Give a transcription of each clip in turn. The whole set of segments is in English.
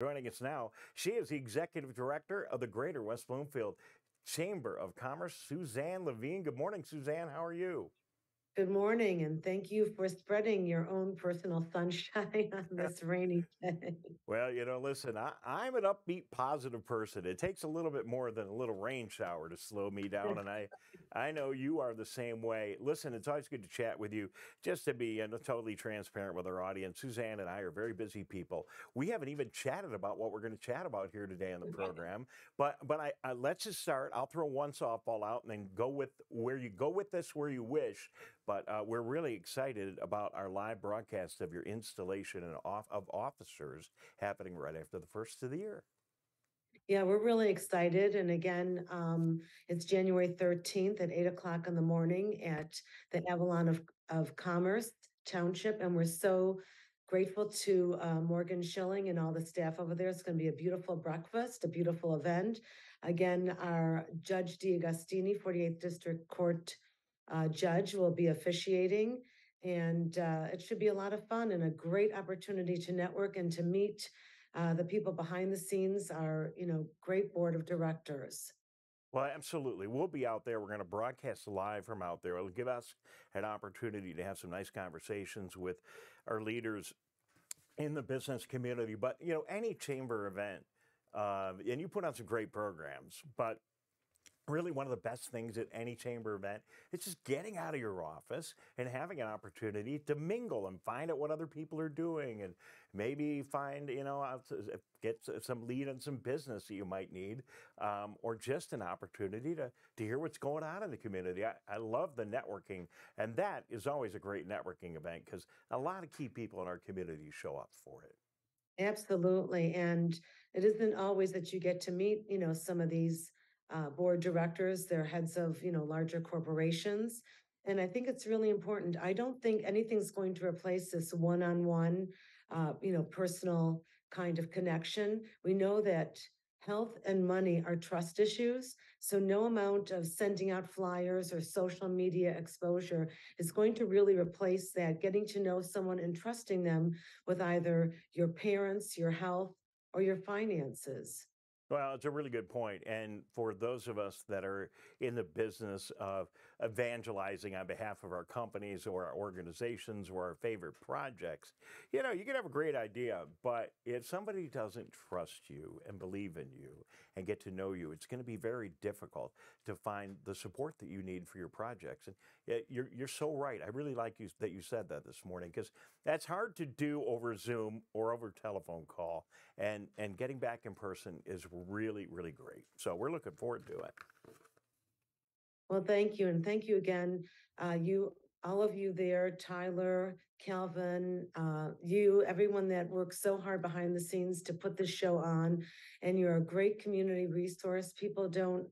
Joining us now, she is the executive director of the Greater West Bloomfield Chamber of Commerce, Suzanne Levine. Good morning, Suzanne. How are you? Good morning, and thank you for spreading your own personal sunshine on this rainy day. Well, listen, I'm an upbeat, positive person. It takes a little bit more than a little rain shower to slow me down, and I know you are the same way. Listen, it's always good to chat with you. Just to be totally transparent with our audience, Suzanne and I are very busy people. We haven't even chatted about what we're going to chat about here today on the program. But let's just start. I'll throw one softball out and then go with where you go with this, where you wish. But we're really excited about our live broadcast of your installation of officers happening right after the first of the year. Yeah, we're really excited. And again, it's January 13th at 8 o'clock in the morning at the Avalon of Commerce Township. And we're so grateful to Morgan Schilling and all the staff over there. It's going to be a beautiful breakfast, a beautiful event. Again, our Judge D'Agostini, 48th District Court judge, will be officiating. And it should be a lot of fun and a great opportunity to network and to meet the people behind the scenes, are, great board of directors. Well, absolutely. We'll be out there. We're going to broadcast live from out there. It'll give us an opportunity to have some nice conversations with our leaders in the business community. But, any chamber event, and you put on some great programs, but really one of the best things at any chamber event is just getting out of your office and having an opportunity to mingle and find out what other people are doing and maybe find, get some lead on some business that you might need, or just an opportunity to hear what's going on in the community. I love the networking, and that is always a great networking event because a lot of key people in our community show up for it. Absolutely. And it isn't always that you get to meet, some of these board directors, they're heads of, larger corporations. And I think it's really important. I don't think anything's going to replace this one-on-one, personal kind of connection. We know that health and money are trust issues. So no amount of sending out flyers or social media exposure is going to really replace that, getting to know someone and trusting them with either your parents, your health, or your finances. Well, it's a really good point. And for those of us that are in the business of evangelizing on behalf of our companies or our organizations or our favorite projects, you can have a great idea, but if somebody doesn't trust you and believe in you and get to know you, it's going to be very difficult to find the support that you need for your projects. And you're so right. I really like you that you said that this morning because that's hard to do over Zoom or over telephone call. And getting back in person is really, really great. So we're looking forward to it. Well, thank you. And thank you again. All of you there, Tyler, Calvin, you, everyone that works so hard behind the scenes to put this show on. And you're a great community resource. People don't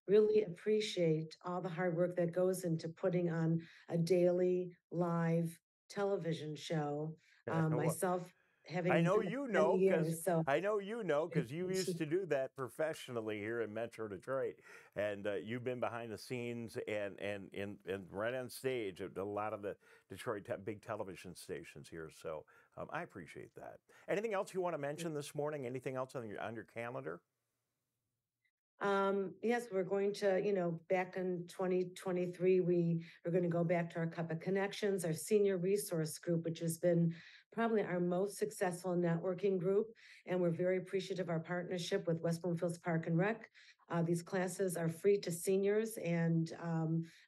really appreciate all the hard work that goes into putting on a daily live television show. Well, Myself I having know done it you for many know because years. So I know because you used to do that professionally here in Metro Detroit, and you've been behind the scenes and right on stage at a lot of the Detroit big television stations here. So I appreciate that. Anything else you want to mention this morning? Anything else on your calendar? Yes, we're going to, back in 2023, we are going to go back to our Cup of Connections, our senior resource group, which has been probably our most successful networking group. And we're very appreciative of our partnership with West Bloomfield's Park and Rec. These classes are free to seniors. And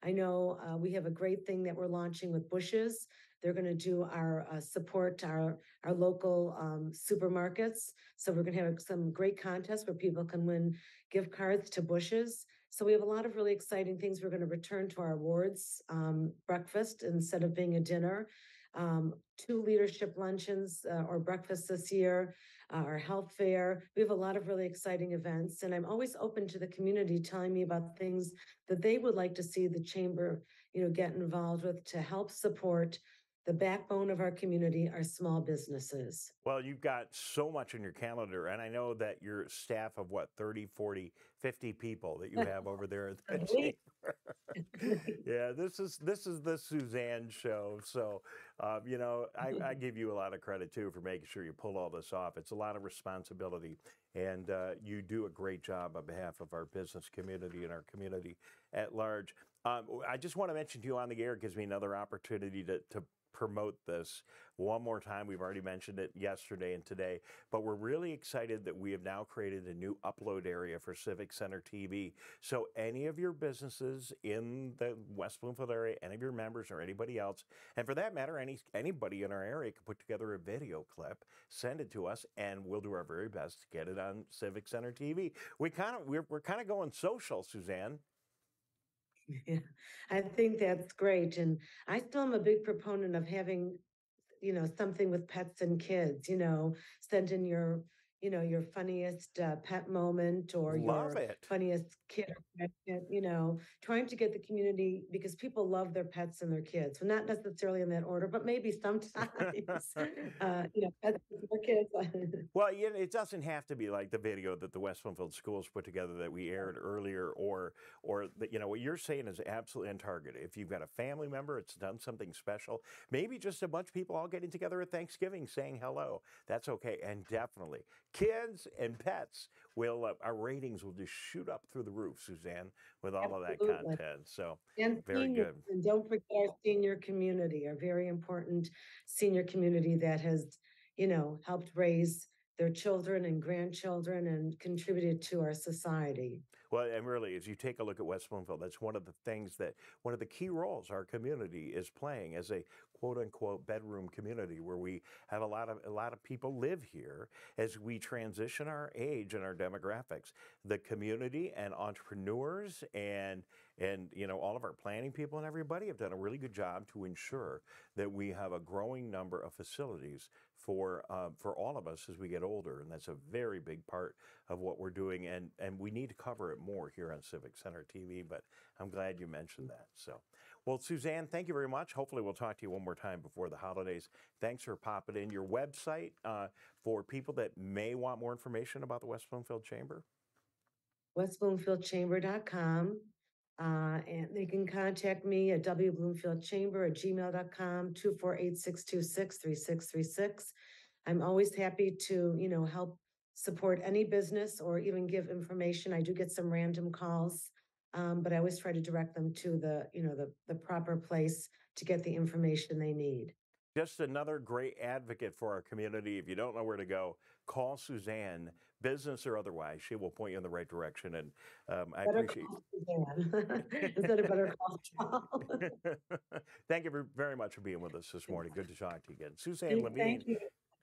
I know we have a great thing that we're launching with Bushes. They're going to do our support our local supermarkets. So we're going to have some great contests where people can win gift cards to Bushes. So we have a lot of really exciting things. We're going to return to our awards breakfast instead of being a dinner. 2 leadership luncheons or breakfasts this year, our health fair. We have a lot of really exciting events, and I'm always open to the community telling me about things that they would like to see the chamber, get involved with to help support the backbone of our community are small businesses. Well, you've got so much in your calendar, and I know that your staff of what, 30, 40, 50 people that you have over there at the At least. chamber. Yeah, this is the Suzanne show. So, I give you a lot of credit too for making sure you pull all this off. It's a lot of responsibility, and you do a great job on behalf of our business community and our community at large. I just want to mention to you on the air, it gives me another opportunity to promote this one more time. We've already mentioned it yesterday and today, but we're really excited that we have now created a new upload area for Civic Center TV. So any of your businesses in the West Bloomfield area, any of your members or anybody else, and for that matter, anybody in our area can put together a video clip, send it to us, and we'll do our very best to get it on Civic Center TV. We're kind of going social, Suzanne. Yeah, I think that's great. And I still am a big proponent of having, something with pets and kids, send in your funniest pet moment or Love your it. funniest kid or pet, trying to get the community because people love their pets and their kids. So not necessarily in that order, but maybe sometimes, pets and their kids. Well, it doesn't have to be like the video that the West Bloomfield Schools put together that we aired earlier, what you're saying is absolutely on target. If you've got a family member, it's done something special, maybe just a bunch of people all getting together at Thanksgiving saying hello. That's okay, and definitely kids and pets will. Our ratings will just shoot up through the roof, Suzanne, with all of that Absolutely. content. So And very seniors, good. and don't forget our senior community, our very important senior community that has, helped raise their children and grandchildren and contributed to our society. Well, and really, as you take a look at West Bloomfield, that's one of the key roles our community is playing as a quote unquote bedroom community where we have a lot of people live here as we transition our age and our demographics. The community and entrepreneurs and all of our planning people and everybody have done a really good job to ensure that we have a growing number of facilities for all of us as we get older, and that's a very big part of what we're doing, and we need to cover it more here on Civic Center TV. But I'm glad you mentioned that. So, well, Suzanne, thank you very much. Hopefully, we'll talk to you one more time before the holidays. Thanks for popping in. Your website for people that may want more information about the West Bloomfield Chamber. westbloomfieldchamber.com. And they can contact me at wbloomfieldchamber@gmail.com, 248-626-3636. I'm always happy to, help support any business or even give information. I do get some random calls, but I always try to direct them to the proper place to get the information they need. Just another great advocate for our community. If you don't know where to go, call Suzanne, business or otherwise. She will point you in the right direction. And I Better appreciate call Suzanne instead of better call Paul. Thank you very much for being with us this morning. Good to talk to you again. Suzanne Levine Thank you.